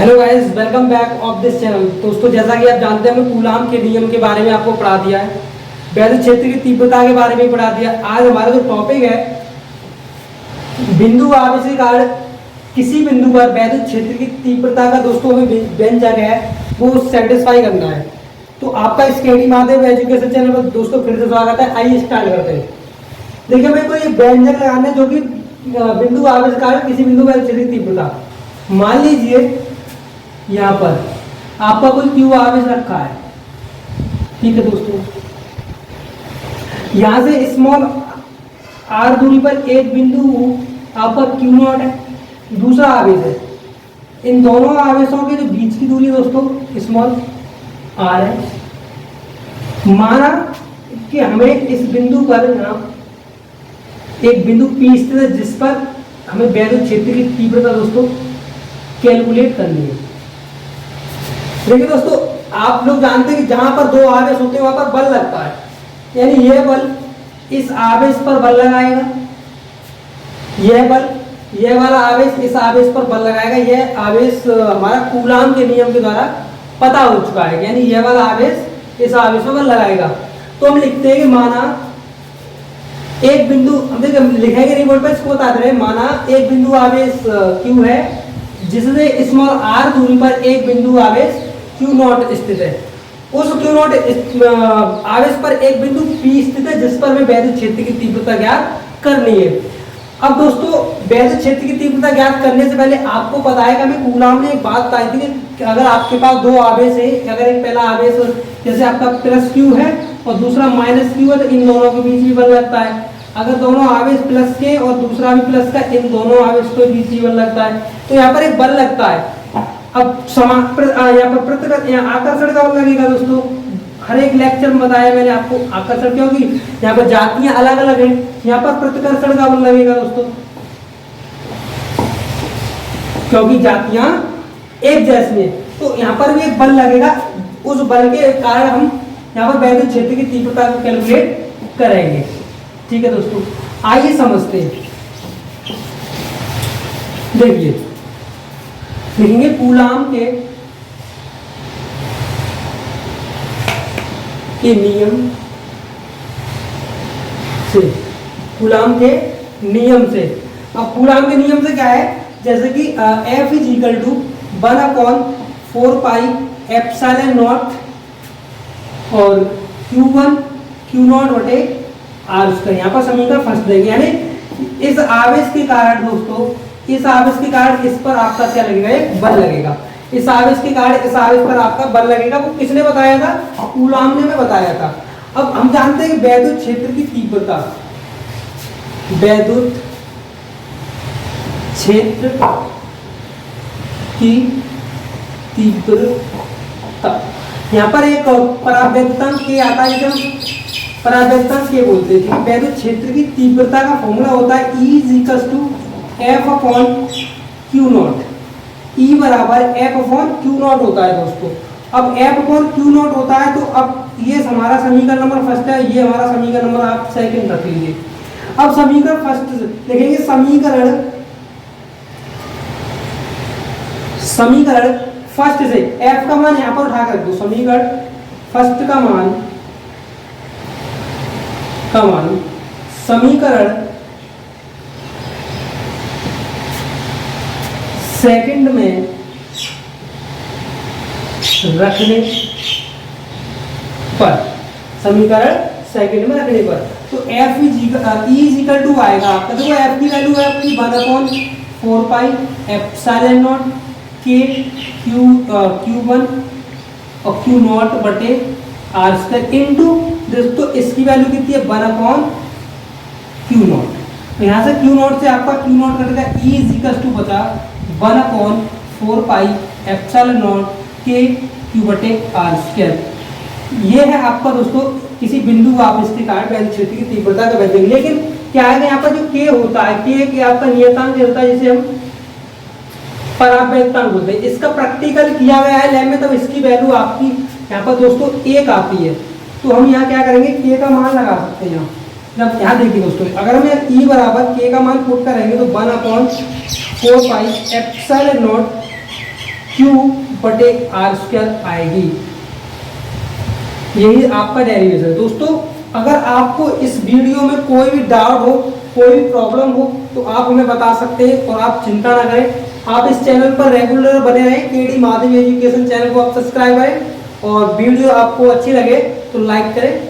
Hello guys, welcome back of this channel. दोस्तों, जैसा कि आप जानते हैं, हमने कूलाम के नियम के बारे में आपको पढ़ा दिया है, वैद्युत क्षेत्र की तीव्रता के बारे में पढ़ा दिया। आज हमारा जो टॉपिक है, बिंदु आवेश के कारण किसी बिंदु पर वैद्युत क्षेत्र की तीव्रता का दोस्तों हमें व्यंजक है वो सेटिस्फाई करना है। तो आपका स्केडी महादेव एजुकेशन चैनल पर दोस्तों फिर से स्वागत है। आइए स्टार्ट करते हैं। देखिए, मेरे को ये व्यंजक लगाना है जो कि बिंदु आवेश के कारण किसी बिंदु वैद्युत क्षेत्र की तीव्रता। मान लीजिए यहाँ पर आपका कोई क्यू आवेश रखा है, ठीक है दोस्तों। यहां से स्मॉल आर दूरी पर एक बिंदु आपका क्यू नॉट है, दूसरा आवेश है। इन दोनों आवेशों के जो बीच की दूरी दोस्तों स्मॉल आर है। माना कि हमें इस बिंदु पर यहाँ एक बिंदु पी स्थित है जिस पर हमें वैद्युत क्षेत्र की तीव्रता दोस्तों कैलकुलेट करनी है। देखिए दोस्तों, आप लोग जानते हैं कि जहां पर दो आवेश होते हैं वहां पर बल लगता है, यानी यह बल इस आवेश पर बल लगाएगा, यह बल, यह वाला आवेश इस आवेश पर बल लगाएगा। यह आवेश हमारा कूलाम के नियम के द्वारा पता हो चुका है, यानी यह वाला आवेश इस आवेश पर बल लगाएगा। तो हम लिखते हैं कि माना एक बिंदु, हम देखिए लिखेंगे नहीं बोर्ड पर, इसको बताते रहे। माना एक बिंदु आवेश क्यू है जिससे स्मॉल आर दूरी पर एक बिंदु आवेश क्यू नॉट स्थित है। उस क्यू नॉट आवेश पर एक बिंदु पी स्थित है जिस पर हमें वैद्युत क्षेत्र की तीव्रता ज्ञात करनी है। अब दोस्तों, वैद्युत क्षेत्र की तीव्रता ज्ञात करने से पहले आपको पता है कि हमें कूलाम ने एक बात बताई थी कि अगर आपके पास दो आवेश है, अगर एक पहला आवेश जैसे आपका प्लस क्यू है और दूसरा माइनस क्यू है, तो इन दोनों के बीच भी बल लगता है। अगर दोनों आवेश प्लस के और दूसरा भी प्लस का, इन दोनों आवेश के बीच भी बल लगता है, तो यहाँ पर एक बल लगता है। अब यहाँ पर आकर्षण का बल लगेगा दोस्तों। हर एक लेक्चर में बताया मैंने आपको आकर्षण, क्योंकि यहाँ पर जातियां अलग अलग हैं, यहाँ पर प्रतिकर्षण का बल लगेगा दोस्तों, क्योंकि जातियां एक जैसी हैं। तो यहाँ पर भी एक बल लगेगा। उस बल के कारण हम यहाँ पर वैद्युत क्षेत्र की तीव्रता को कैलकुलेट करेंगे, ठीक है दोस्तों। आइए समझते हैं। देखिए, लिखेंगे कूलाम के नियम से, कूलाम के नियम से। अब कूलाम के नियम से क्या है, जैसे कि F is equal to 1/4 pi epsilon naught और Q1 Q0 बटे आर स्क्वायर। यहाँ पर समीकरण फंस देंगे, यानी इस आवेश के कारण दोस्तों, इस आवेश के कारण इस पर आपका क्या लगेगा, एक बल लगेगा। इस आवेश के कारण इस आवेश पर आपका बल लगेगा। वो किसने बताया था? कूलाम ने बताया था। अब हम जानते हैं कि वैद्युत क्षेत्र की तीव्रता, वैद्युत क्षेत्र की तीव्रता, यहाँ पर एक परावैद्युतांक के आता है, जब परावैद्युतांक के बोलते हैं। वैद्युत क्षेत्र की तीव्रता का फॉर्मूला होता है E equal to F upon Q naught. E बराबर F अपॉन क्यू नॉट होता है दोस्तों। अब F अपॉन क्यू नॉट होता है, तो अब ये हमारा समीकरण नंबर फर्स्ट है, ये हमारा समीकरण नंबर आप सेकंड रख लीजिए। अब समीकरण फर्स्ट लिखेंगे, समीकरण फर्स्ट से F का मान यहाँ पर उठा कर दो। समीकरण फर्स्ट का मान समीकरण सेकंड में रखने पर, समीकरण सेकंड में रखने पर, तो F इज इक्वल टू आएगा आपका। देखो F की वैल्यू है अपनी 1/4 पाई एप्सिलॉन नॉट के Q1 और Q0 बटे आर स्क्वायर इनटू दोस्तों इसकी वैल्यू कितनी है, 1/Q0। तो यहाँ से Q0 से आपका Q0 कटेगा, E इज इक्वल टू बचा 1/4 पाई एप्सिलॉन नॉट के Q बटे आर स्क्वायर। ये है आपका दोस्तों किसी बिंदु आवेश के कारण वैद्युत क्षेत्र की तीव्रता का व्यंजक। लेकिन क्या है, यहाँ पर जो K होता है, K आपका नियतांक होता है, जिसे हम परावैद्युतांक बोलते हैं। इसका प्रैक्टिकल किया गया है लैब में, तब इसकी वैल्यू आपकी यहाँ पर दोस्तों 1 आती है। तो हम यहाँ क्या करेंगे, K का मान लगा सकते हैं। जब यहाँ देखिए दोस्तों, अगर हम E बराबर K का मान पुट करेंगे तो 1/4 पाई एप्सिलॉन नॉट Q/r² आएगी। यही आपका डेरिवेशन है दोस्तों। अगर आपको इस वीडियो में कोई भी डाउट हो, कोई भी प्रॉब्लम हो, तो आप हमें बता सकते हैं और आप चिंता ना करें। आप इस चैनल पर रेगुलर बने रहें, केडी माधव एजुकेशन चैनल को आप सब्सक्राइब करें और वीडियो आपको अच्छी लगे तो लाइक करें।